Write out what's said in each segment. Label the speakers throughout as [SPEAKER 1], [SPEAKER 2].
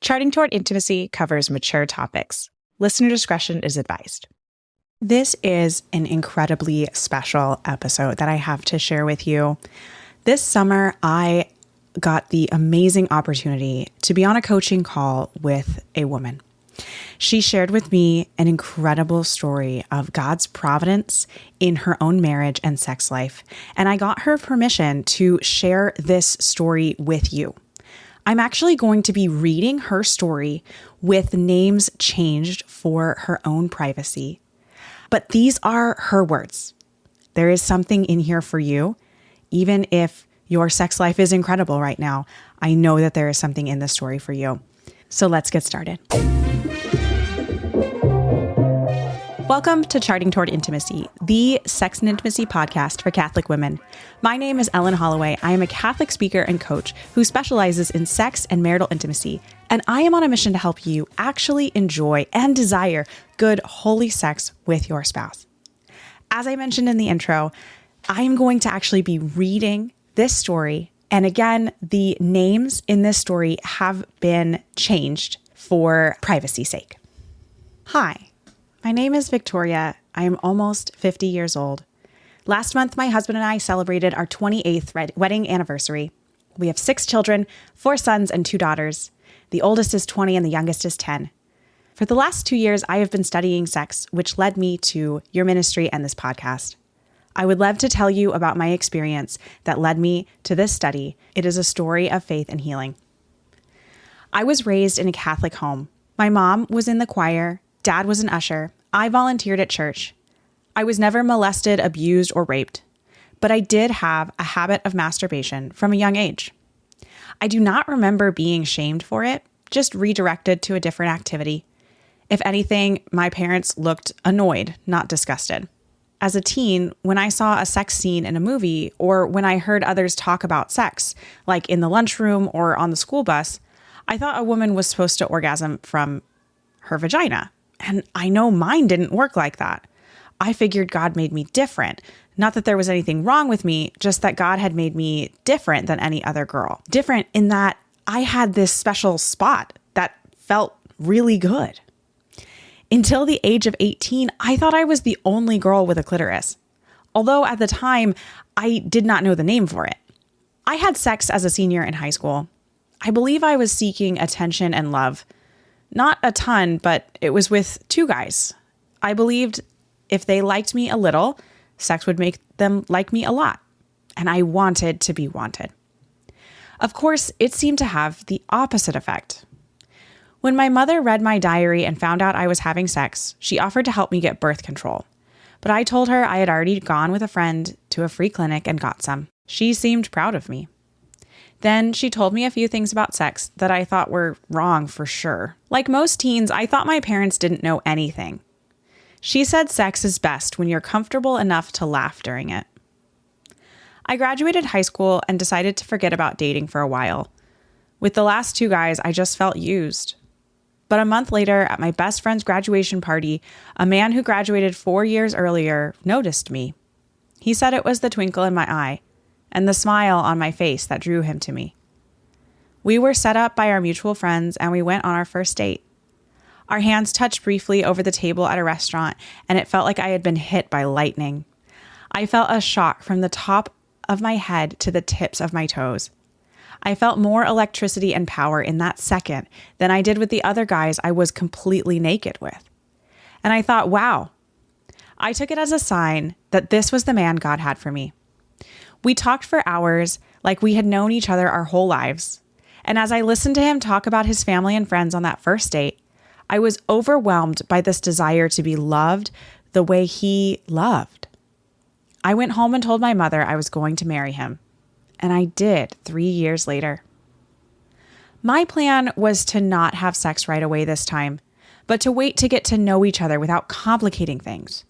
[SPEAKER 1] Charting Toward Intimacy covers mature topics. Listener discretion is advised. This is an incredibly special episode that I have to share with you. This summer, I got the amazing opportunity to be on a coaching call with a woman. She shared with me an incredible story of God's providence in her own marriage and sex life, and I got her permission to share this story with you. I'm actually going to be reading her story with names changed for her own privacy. But these are her words. There is something in here for you. Even if your sex life is incredible right now, I know that there is something in this story for you. So let's get started. Welcome to Charting Toward Intimacy, the sex and intimacy podcast for Catholic women. My name is Ellen Holloway. I am a Catholic speaker and coach who specializes in sex and marital intimacy, and I am on a mission to help you actually enjoy and desire good, holy sex with your spouse. As I mentioned in the intro, I am going to actually be reading this story, and again, the names in this story have been changed for privacy's sake. Hi. My name is Victoria. I am almost 50 years old. Last month, my husband and I celebrated our 28th wedding anniversary. We have 6 children, 4 sons and 2 daughters. The oldest is 20 and the youngest is 10. For the last 2 years, I have been studying sex, which led me to your ministry and this podcast. I would love to tell you about my experience that led me to this study. It is a story of faith and healing. I was raised in a Catholic home. My mom was in the choir. Dad was an usher. I volunteered at church. I was never molested, abused, or raped, but I did have a habit of masturbation from a young age. I do not remember being shamed for it, just redirected to a different activity. If anything, my parents looked annoyed, not disgusted. As a teen, when I saw a sex scene in a movie, or when I heard others talk about sex, like in the lunchroom or on the school bus, I thought a woman was supposed to orgasm from her vagina. And I know mine didn't work like that. I figured God made me different. Not that there was anything wrong with me, just that God had made me different than any other girl. Different in that I had this special spot that felt really good. Until the age of 18, I thought I was the only girl with a clitoris. Although at the time, I did not know the name for it. I had sex as a senior in high school. I believe I was seeking attention and love. Not a ton, but it was with 2 guys. I believed if they liked me a little, sex would make them like me a lot. And I wanted to be wanted. Of course, it seemed to have the opposite effect. When my mother read my diary and found out I was having sex, she offered to help me get birth control. But I told her I had already gone with a friend to a free clinic and got some. She seemed proud of me. Then she told me a few things about sex that I thought were wrong for sure. Like most teens, I thought my parents didn't know anything. She said sex is best when you're comfortable enough to laugh during it. I graduated high school and decided to forget about dating for a while. With the last 2 guys, I just felt used. But a month later, at my best friend's graduation party, a man who graduated 4 years earlier noticed me. He said it was the twinkle in my eye and the smile on my face that drew him to me. We were set up by our mutual friends and we went on our first date. Our hands touched briefly over the table at a restaurant, and it felt like I had been hit by lightning. I felt a shock from the top of my head to the tips of my toes. I felt more electricity and power in that second than I did with the other guys I was completely naked with. And I thought, wow. I took it as a sign that this was the man God had for me. We talked for hours like we had known each other our whole lives. And as I listened to him talk about his family and friends on that first date, I was overwhelmed by this desire to be loved the way he loved. I went home and told my mother I was going to marry him. And I did 3 years later. My plan was to not have sex right away this time, but to wait to get to know each other without complicating things.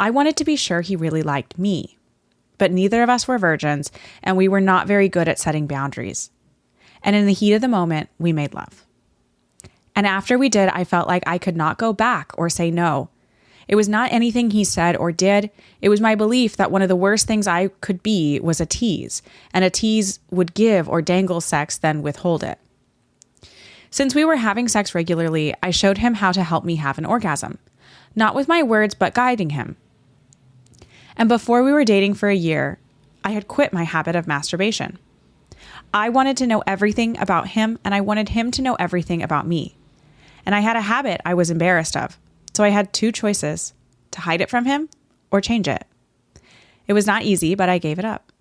[SPEAKER 1] I wanted to be sure he really liked me. But neither of us were virgins, and we were not very good at setting boundaries. And in the heat of the moment, we made love. And after we did, I felt like I could not go back or say no. It was not anything he said or did. It was my belief that one of the worst things I could be was a tease, and a tease would give or dangle sex, then withhold it. Since we were having sex regularly, I showed him how to help me have an orgasm. Not with my words, but guiding him. And before we were dating for a year, I had quit my habit of masturbation. I wanted to know everything about him, and I wanted him to know everything about me. And I had a habit I was embarrassed of. So I had two choices: to hide it from him or change it. It was not easy, but I gave it up.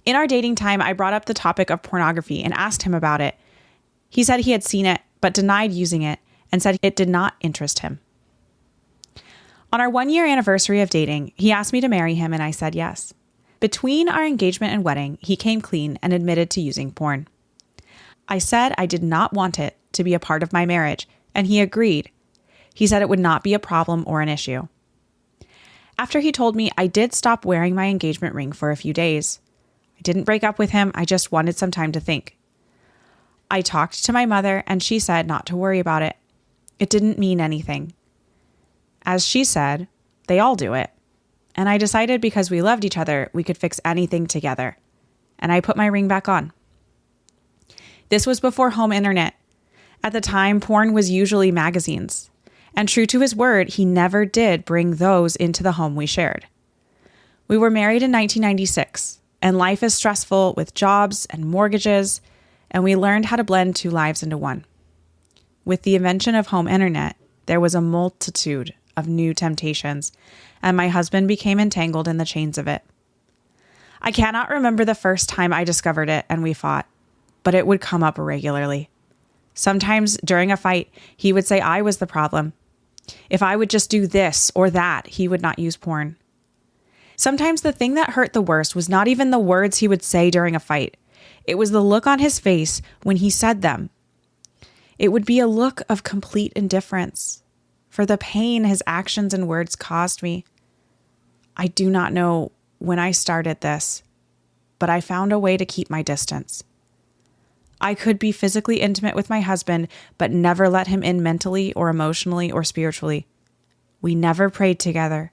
[SPEAKER 1] In our dating time, I brought up the topic of pornography and asked him about it. He said he had seen it, but denied using it and said it did not interest him. On our 1-year anniversary of dating, he asked me to marry him, and I said yes. Between our engagement and wedding, he came clean and admitted to using porn. I said I did not want it to be a part of my marriage, and he agreed. He said it would not be a problem or an issue. After he told me, I did stop wearing my engagement ring for a few days. I didn't break up with him, I just wanted some time to think. I talked to my mother, and she said not to worry about it. It didn't mean anything. As she said, they all do it. And I decided because we loved each other, we could fix anything together. And I put my ring back on. This was before home internet. At the time, porn was usually magazines. And true to his word, he never did bring those into the home we shared. We were married in 1996, and life is stressful with jobs and mortgages, and we learned how to blend two lives into one. With the invention of home internet, there was a multitude of new temptations, and my husband became entangled in the chains of it. I cannot remember the first time I discovered it and we fought, but it would come up regularly. Sometimes during a fight, he would say I was the problem. If I would just do this or that, he would not use porn. Sometimes the thing that hurt the worst was not even the words he would say during a fight. It was the look on his face when he said them. It would be a look of complete indifference for the pain his actions and words caused me. I do not know when I started this, but I found a way to keep my distance. I could be physically intimate with my husband, but never let him in mentally or emotionally or spiritually. We never prayed together.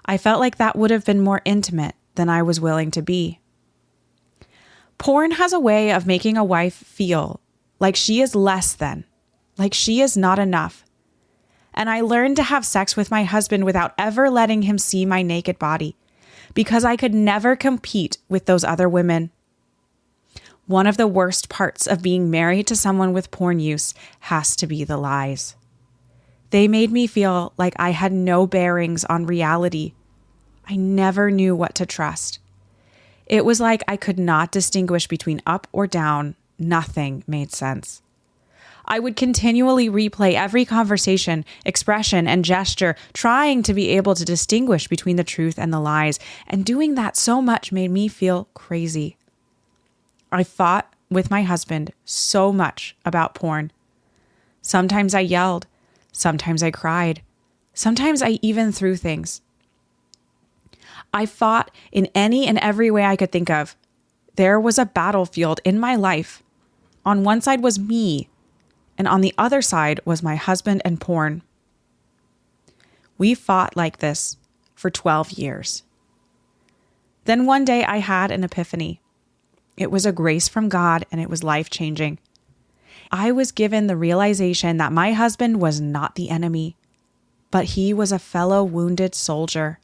[SPEAKER 1] I felt like that would have been more intimate than I was willing to be. Porn has a way of making a wife feel like she is less than, like she is not enough. And I learned to have sex with my husband without ever letting him see my naked body, because I could never compete with those other women. One of the worst parts of being married to someone with porn use has to be the lies. They made me feel like I had no bearings on reality. I never knew what to trust. It was like I could not distinguish between up or down. Nothing made sense. I would continually replay every conversation, expression, and gesture, trying to be able to distinguish between the truth and the lies, and doing that so much made me feel crazy. I fought with my husband so much about porn. Sometimes I yelled, sometimes I cried, sometimes I even threw things. I fought in any and every way I could think of. There was a battlefield in my life. On one side was me, and on the other side was my husband and porn. We fought like this for 12 years. Then one day I had an epiphany. It was a grace from God, and it was life-changing. I was given the realization that my husband was not the enemy, but he was a fellow wounded soldier,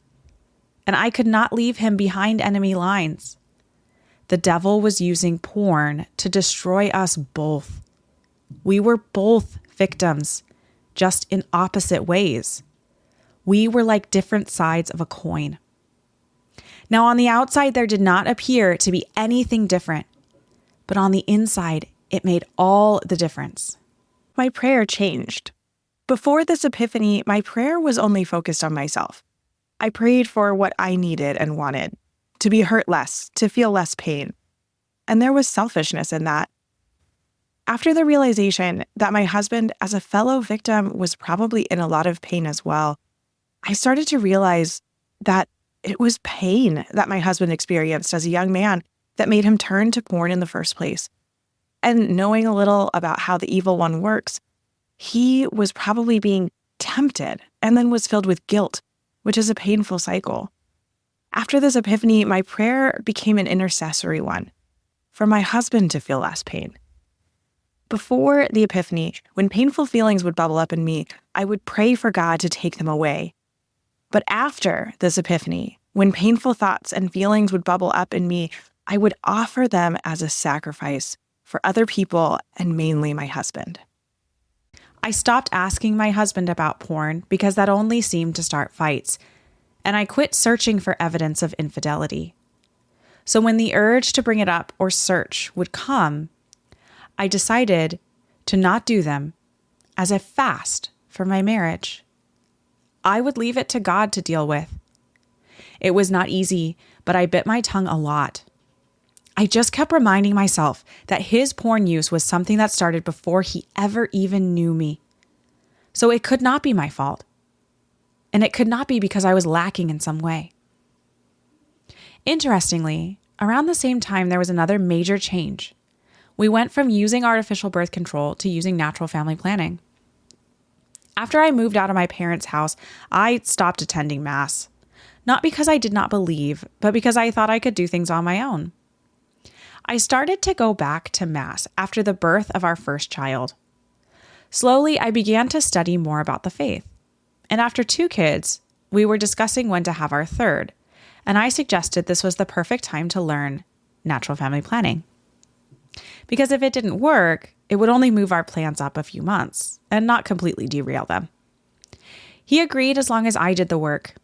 [SPEAKER 1] and I could not leave him behind enemy lines. The devil was using porn to destroy us both. We were both victims, just in opposite ways. We were like different sides of a coin. Now, on the outside, there did not appear to be anything different, but on the inside, it made all the difference.
[SPEAKER 2] My prayer changed. Before this epiphany, my prayer was only focused on myself. I prayed for what I needed and wanted, to be hurt less, to feel less pain. And there was selfishness in that. After the realization that my husband, as a fellow victim, was probably in a lot of pain as well, I started to realize that it was pain that my husband experienced as a young man that made him turn to porn in the first place. And knowing a little about how the evil one works, he was probably being tempted and then was filled with guilt, which is a painful cycle. After this epiphany, my prayer became an intercessory one for my husband to feel less pain. Before the epiphany, when painful feelings would bubble up in me, I would pray for God to take them away. But after this epiphany, when painful thoughts and feelings would bubble up in me, I would offer them as a sacrifice for other people and mainly my husband.
[SPEAKER 1] I stopped asking my husband about porn because that only seemed to start fights, and I quit searching for evidence of infidelity. So when the urge to bring it up or search would come, I decided to not do them as a fast for my marriage. I would leave it to God to deal with. It was not easy, but I bit my tongue a lot. I just kept reminding myself that his porn use was something that started before he ever even knew me. So it could not be my fault. And it could not be because I was lacking in some way. Interestingly, around the same time, there was another major change. We went from using artificial birth control to using natural family planning. After I moved out of my parents' house, I stopped attending Mass. Not because I did not believe, but because I thought I could do things on my own. I started to go back to Mass after the birth of our first child. Slowly, I began to study more about the faith. And after 2 kids, we were discussing when to have our third, and I suggested this was the perfect time to learn natural family planning. Because if it didn't work, it would only move our plans up a few months and not completely derail them. He agreed as long as I did the work.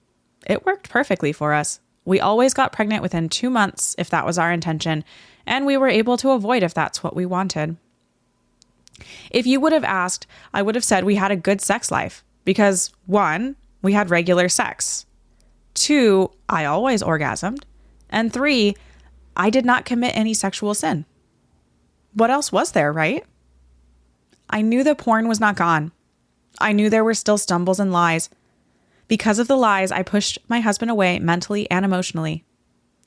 [SPEAKER 1] It worked perfectly for us. We always got pregnant within 2 months if that was our intention, and we were able to avoid if that's what we wanted. If you would have asked, I would have said we had a good sex life because 1, we had regular sex. 2, I always orgasmed. And 3, I did not commit any sexual sin. What else was there, right? I knew the porn was not gone. I knew there were still stumbles and lies. Because of the lies, I pushed my husband away mentally and emotionally.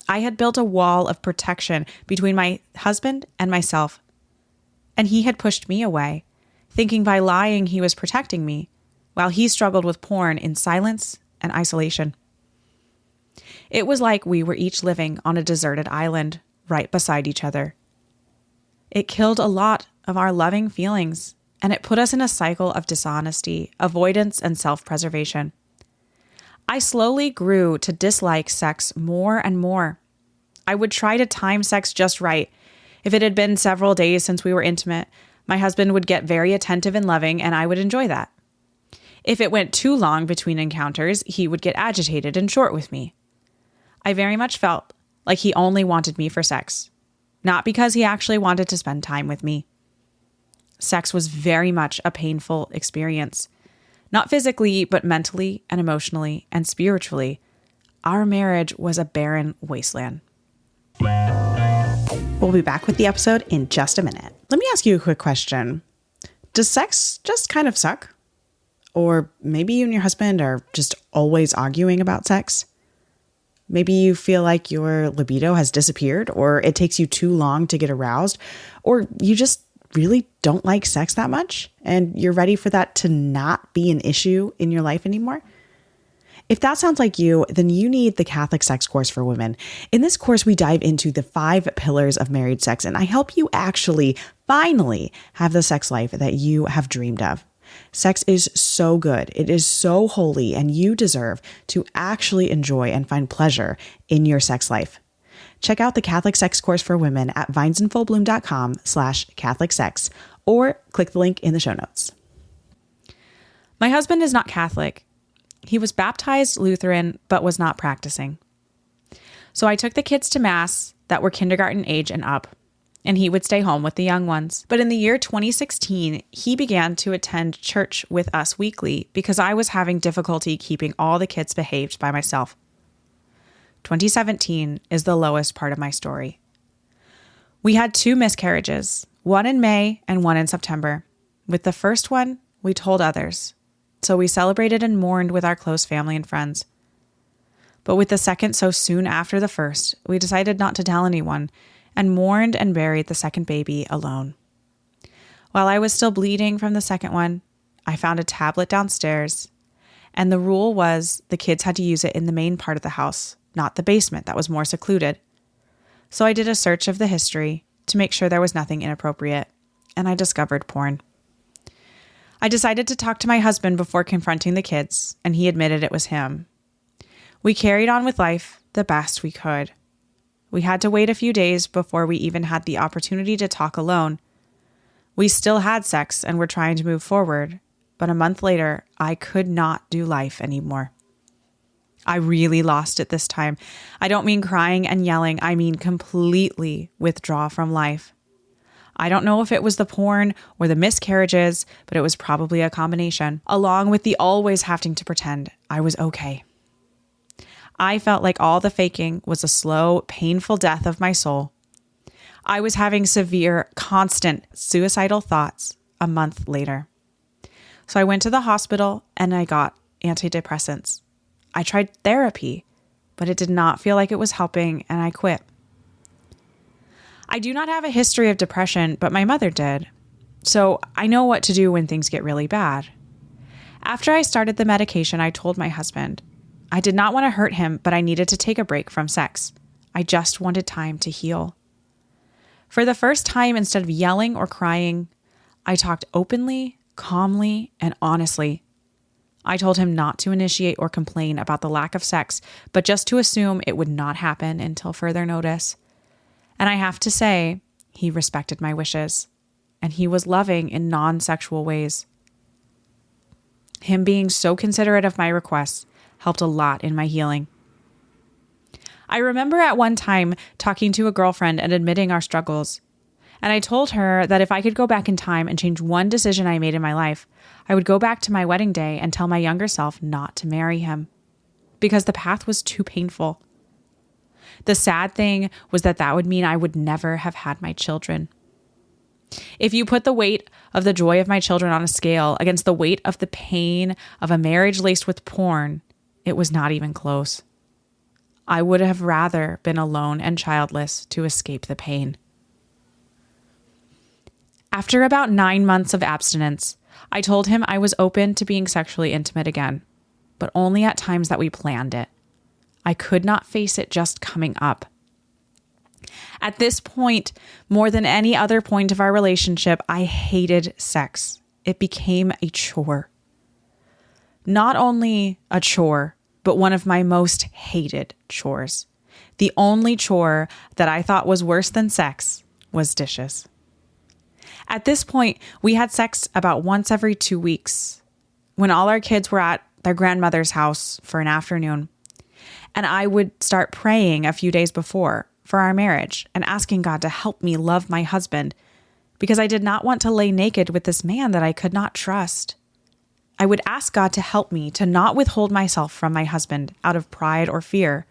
[SPEAKER 1] I had built a wall of protection between my husband and myself. And he had pushed me away, thinking by lying he was protecting me, while he struggled with porn in silence and isolation. It was like we were each living on a deserted island, right beside each other. It killed a lot of our loving feelings, and it put us in a cycle of dishonesty, avoidance, and self-preservation. I slowly grew to dislike sex more and more. I would try to time sex just right. If it had been several days since we were intimate, my husband would get very attentive and loving, and I would enjoy that. If it went too long between encounters, he would get agitated and short with me. I very much felt like he only wanted me for sex, not because he actually wanted to spend time with me. Sex was very much a painful experience. Not physically, but mentally and emotionally and spiritually. Our marriage was a barren wasteland. We'll be back with the episode in just a minute. Let me ask you a quick question. Does sex just kind of suck? Or maybe you and your husband are just always arguing about sex? Maybe you feel like your libido has disappeared, or it takes you too long to get aroused, or you just really don't like sex that much and you're ready for that to not be an issue in your life anymore. If that sounds like you, then you need the Catholic Sex Course for Women. In this course, we dive into the 5 pillars of married sex, and I help you actually finally have the sex life that you have dreamed of. Sex is so good. It is so holy, and you deserve to actually enjoy and find pleasure in your sex life. Check out the Catholic Sex Course for Women at vinesinfullbloom.com/Catholic sex or click the link in the show notes. My husband is not Catholic. He was baptized Lutheran, but was not practicing. So I took the kids to Mass that were kindergarten age and up, and he would stay home with the young ones. But in the year 2016, he began to attend church with us weekly because I was having difficulty keeping all the kids behaved by myself. 2017 is the lowest part of my story. We had 2 miscarriages, one in May and one in September. With the first one, we told others. So we celebrated and mourned with our close family and friends. But with the second so soon after the first, we decided not to tell anyone and mourned and buried the second baby alone. While I was still bleeding from the second one, I found a tablet downstairs, and the rule was the kids had to use it in the main part of the house, not the basement that was more secluded. So I did a search of the history to make sure there was nothing inappropriate. and I discovered porn. I decided to talk to my husband before confronting the kids, and he admitted it was him. We carried on with life the best we could. We had to wait a few days before we even had the opportunity to talk alone. We still had sex and were trying to move forward, but a month later, I could not do life anymore. I really lost it this time. I don't mean crying and yelling. I mean completely withdraw from life. I don't know if it was the porn or the miscarriages, but it was probably a combination, along with the always having to pretend I was okay. I felt like all the faking was a slow, painful death of my soul. I was having severe, constant suicidal thoughts a month later. So I went to the hospital and I got antidepressants. I tried therapy, but it did not feel like it was helping, and I quit. I do not have a history of depression, but my mother did. So I know what to do when things get really bad. After I started the medication, I told my husband. I did not want to hurt him, but I needed to take a break from sex. I just wanted time to heal. For the first time, instead of yelling or crying, I talked openly, calmly, and honestly. I told him not to initiate or complain about the lack of sex, but just to assume it would not happen until further notice. And I have to say, he respected my wishes, and he was loving in non-sexual ways. Him being so considerate of my requests helped a lot in my healing. I remember at one time talking to a girlfriend and admitting our struggles. And I told her that if I could go back in time and change one decision I made in my life, I would go back to my wedding day and tell my younger self not to marry him, because the path was too painful. The sad thing was that would mean I would never have had my children. If you put the weight of the joy of my children on a scale against the weight of the pain of a marriage laced with porn, it was not even close. I would have rather been alone and childless to escape the pain. After about 9 months of abstinence, I told him I was open to being sexually intimate again, but only at times that we planned it. I could not face it just coming up. At this point, more than any other point of our relationship, I hated sex. It became a chore. Not only a chore, but one of my most hated chores. The only chore that I thought was worse than sex was dishes. At this point, we had sex about once every 2 weeks, when all our kids were at their grandmother's house for an afternoon. And I would start praying a few days before for our marriage and asking God to help me love my husband, because I did not want to lay naked with this man that I could not trust. I would ask God to help me to not withhold myself from my husband out of pride or fear.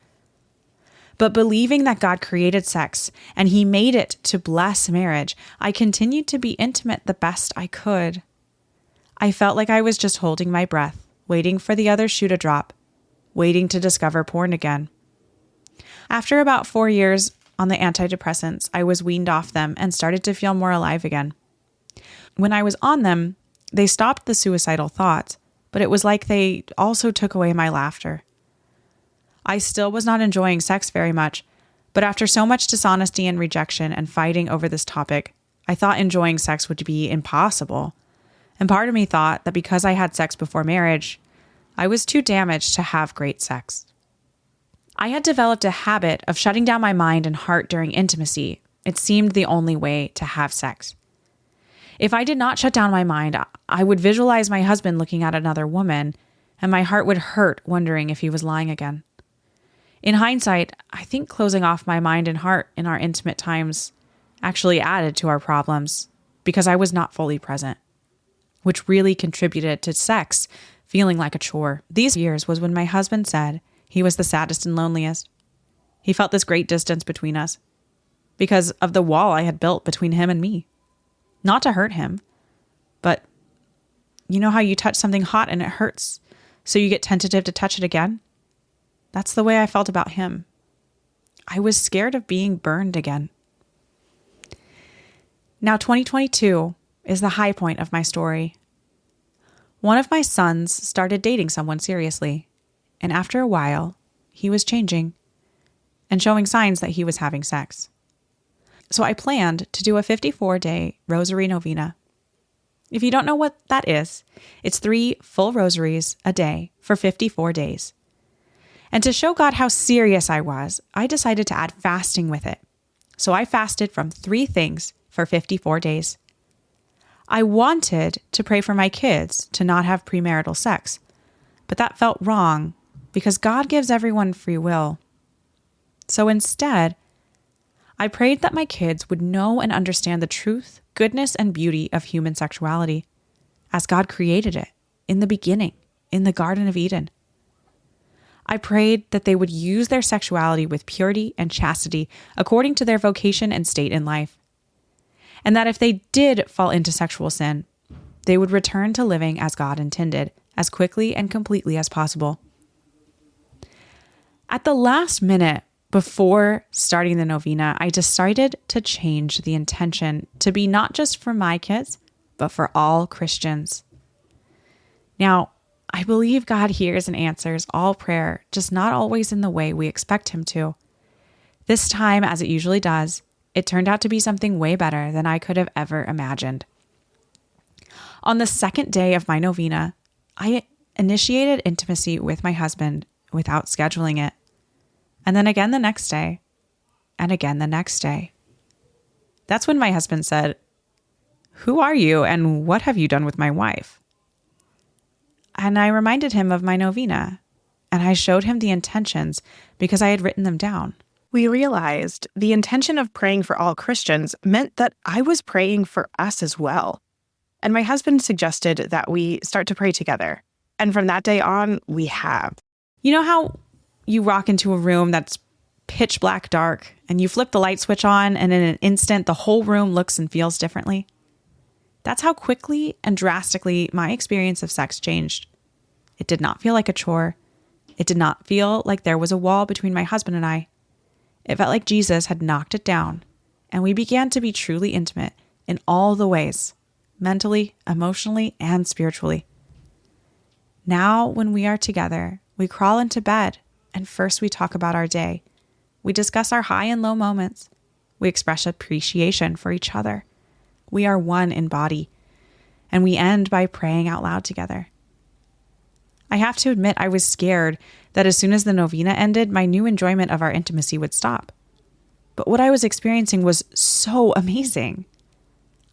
[SPEAKER 1] But believing that God created sex and he made it to bless marriage, I continued to be intimate the best I could. I felt like I was just holding my breath, waiting for the other shoe to drop, waiting to discover porn again. After about 4 years on the antidepressants, I was weaned off them and started to feel more alive again. When I was on them, they stopped the suicidal thoughts, but it was like they also took away my laughter. I still was not enjoying sex very much, but after so much dishonesty and rejection and fighting over this topic, I thought enjoying sex would be impossible. And part of me thought that because I had sex before marriage, I was too damaged to have great sex. I had developed a habit of shutting down my mind and heart during intimacy. It seemed the only way to have sex. If I did not shut down my mind, I would visualize my husband looking at another woman, and my heart would hurt wondering if he was lying again. In hindsight, I think closing off my mind and heart in our intimate times actually added to our problems because I was not fully present, which really contributed to sex feeling like a chore. These years was when my husband said he was the saddest and loneliest. He felt this great distance between us because of the wall I had built between him and me. Not to hurt him, but you know how you touch something hot and it hurts, so you get tentative to touch it again? That's the way I felt about him. I was scared of being burned again. Now, 2022 is the high point of my story. One of my sons started dating someone seriously, and after a while, he was changing and showing signs that he was having sex. So I planned to do a 54-day rosary novena. If you don't know what that is, it's 3 full rosaries a day for 54 days. And to show God how serious I was, I decided to add fasting with it. So I fasted from 3 things for 54 days. I wanted to pray for my kids to not have premarital sex, but that felt wrong because God gives everyone free will. So instead, I prayed that my kids would know and understand the truth, goodness, and beauty of human sexuality as God created it in the beginning, in the Garden of Eden. I prayed that they would use their sexuality with purity and chastity according to their vocation and state in life. And that if they did fall into sexual sin, they would return to living as God intended, as quickly and completely as possible. At the last minute before starting the novena, I decided to change the intention to be not just for my kids, but for all Christians. Now, I believe God hears and answers all prayer, just not always in the way we expect him to. This time, as it usually does, it turned out to be something way better than I could have ever imagined. On the second day of my novena, I initiated intimacy with my husband without scheduling it. And then again the next day, and again the next day. That's when my husband said, "Who are you and what have you done with my wife?" And I reminded him of my novena, and I showed him the intentions because I had written them down.
[SPEAKER 2] We realized the intention of praying for all Christians meant that I was praying for us as well. And my husband suggested that we start to pray together. And from that day on, we have.
[SPEAKER 1] You know how you walk into a room that's pitch black dark and you flip the light switch on and in an instant the whole room looks and feels differently? That's how quickly and drastically my experience of sex changed. It did not feel like a chore. It did not feel like there was a wall between my husband and I. It felt like Jesus had knocked it down, and we began to be truly intimate in all the ways, mentally, emotionally, and spiritually. Now, when we are together, we crawl into bed, and first we talk about our day. We discuss our high and low moments. We express appreciation for each other. We are one in body, and we end by praying out loud together. I have to admit I was scared that as soon as the novena ended, my new enjoyment of our intimacy would stop. But what I was experiencing was so amazing.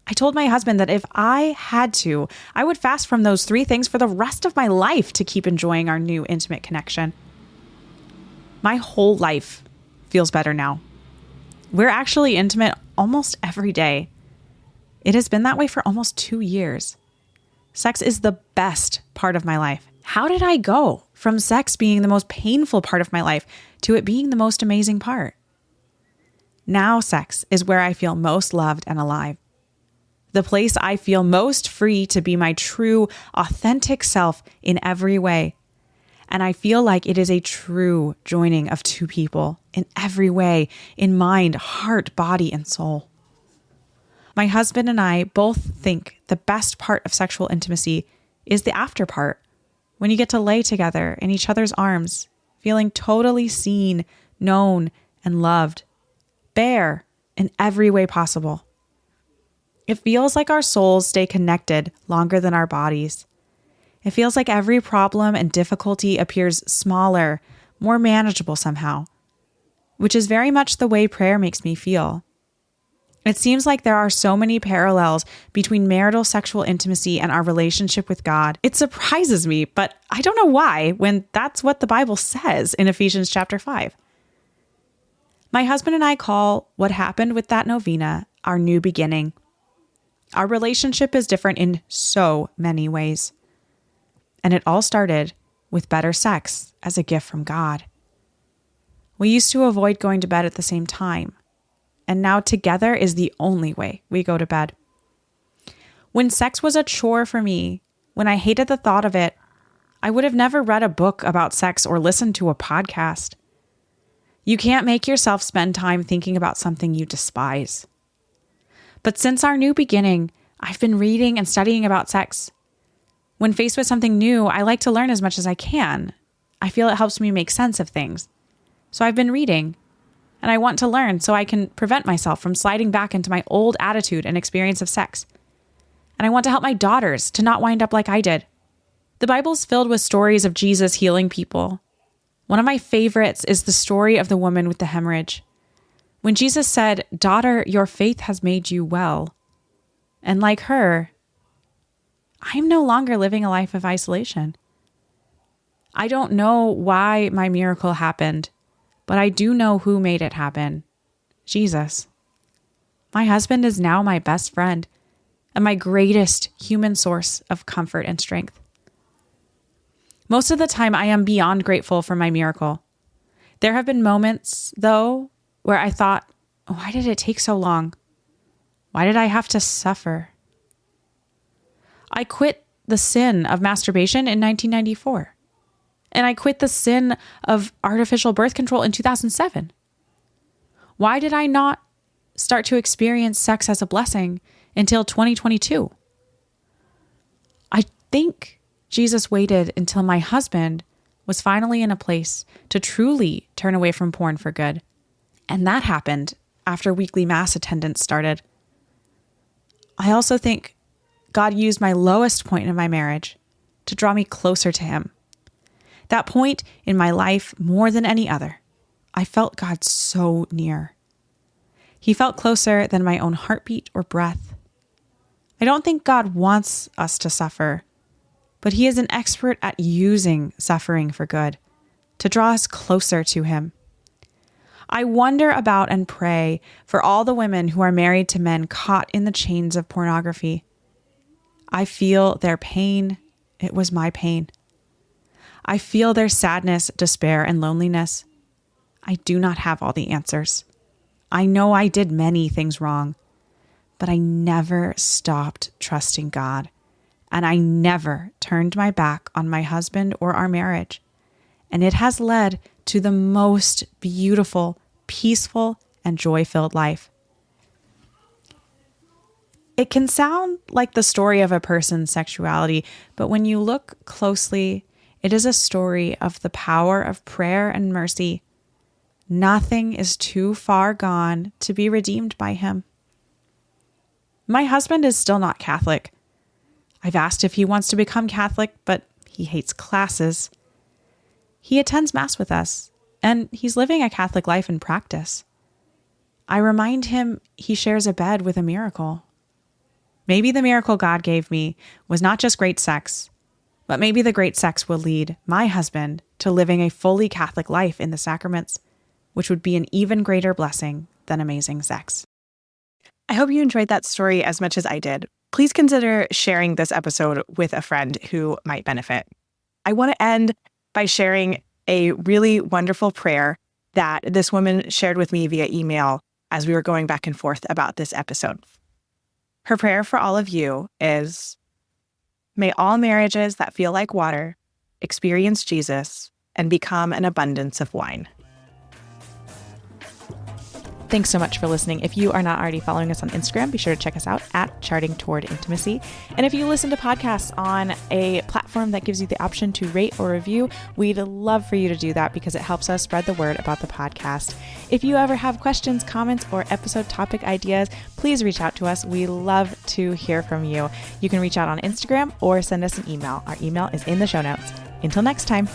[SPEAKER 1] I told my husband that if I had to, I would fast from those 3 things for the rest of my life to keep enjoying our new intimate connection. My whole life feels better now. We're actually intimate almost every day. It has been that way for almost 2 years. Sex is the best part of my life. How did I go from sex being the most painful part of my life to it being the most amazing part? Now sex is where I feel most loved and alive. The place I feel most free to be my true, authentic self in every way. And I feel like it is a true joining of 2 people in every way, in mind, heart, body, and soul. My husband and I both think the best part of sexual intimacy is the after part, when you get to lay together in each other's arms, feeling totally seen, known, and loved, bare in every way possible. It feels like our souls stay connected longer than our bodies. It feels like every problem and difficulty appears smaller, more manageable somehow, which is very much the way prayer makes me feel. It seems like there are so many parallels between marital sexual intimacy and our relationship with God. It surprises me, but I don't know why, when that's what the Bible says in Ephesians chapter 5. My husband and I call what happened with that novena our new beginning. Our relationship is different in so many ways. And it all started with better sex as a gift from God. We used to avoid going to bed at the same time. And now together is the only way we go to bed. When sex was a chore for me, when I hated the thought of it, I would have never read a book about sex or listened to a podcast. You can't make yourself spend time thinking about something you despise. But since our new beginning, I've been reading and studying about sex. When faced with something new, I like to learn as much as I can. I feel it helps me make sense of things. So I've been reading. And I want to learn so I can prevent myself from sliding back into my old attitude and experience of sex. And I want to help my daughters to not wind up like I did. The Bible's filled with stories of Jesus healing people. One of my favorites is the story of the woman with the hemorrhage. When Jesus said, "Daughter, your faith has made you well." And like her, I am no longer living a life of isolation. I don't know why my miracle happened, but I do know who made it happen. Jesus. My husband is now my best friend and my greatest human source of comfort and strength. Most of the time, I am beyond grateful for my miracle. There have been moments, though, where I thought, why did it take so long? Why did I have to suffer? I quit the sin of masturbation in 1994. And I quit the sin of artificial birth control in 2007. Why did I not start to experience sex as a blessing until 2022? I think Jesus waited until my husband was finally in a place to truly turn away from porn for good. And that happened after weekly mass attendance started. I also think God used my lowest point in my marriage to draw me closer to him. That point in my life, more than any other, I felt God so near. He felt closer than my own heartbeat or breath. I don't think God wants us to suffer, but he is an expert at using suffering for good, to draw us closer to him. I wonder about and pray for all the women who are married to men caught in the chains of pornography. I feel their pain. It was my pain. I feel their sadness, despair, and loneliness. I do not have all the answers. I know I did many things wrong, but I never stopped trusting God, and I never turned my back on my husband or our marriage. And it has led to the most beautiful, peaceful, and joy-filled life. It can sound like the story of a person's sexuality, but when you look closely, it is a story of the power of prayer and mercy. Nothing is too far gone to be redeemed by him. My husband is still not Catholic. I've asked if he wants to become Catholic, but he hates classes. He attends Mass with us, and he's living a Catholic life in practice. I remind him he shares a bed with a miracle. Maybe the miracle God gave me was not just great sex, but maybe the great sex will lead my husband to living a fully Catholic life in the sacraments, which would be an even greater blessing than amazing sex.
[SPEAKER 2] I hope you enjoyed that story as much as I did. Please consider sharing this episode with a friend who might benefit. I want to end by sharing a really wonderful prayer that this woman shared with me via email as we were going back and forth about this episode. Her prayer for all of you is, may all marriages that feel like water experience Jesus and become an abundance of wine.
[SPEAKER 1] Thanks so much for listening. If you are not already following us on Instagram, be sure to check us out at Charting Toward Intimacy. And if you listen to podcasts on a platform that gives you the option to rate or review, we'd love for you to do that because it helps us spread the word about the podcast. If you ever have questions, comments, or episode topic ideas, please reach out to us. We love to hear from you. You can reach out on Instagram or send us an email. Our email is in the show notes. Until next time.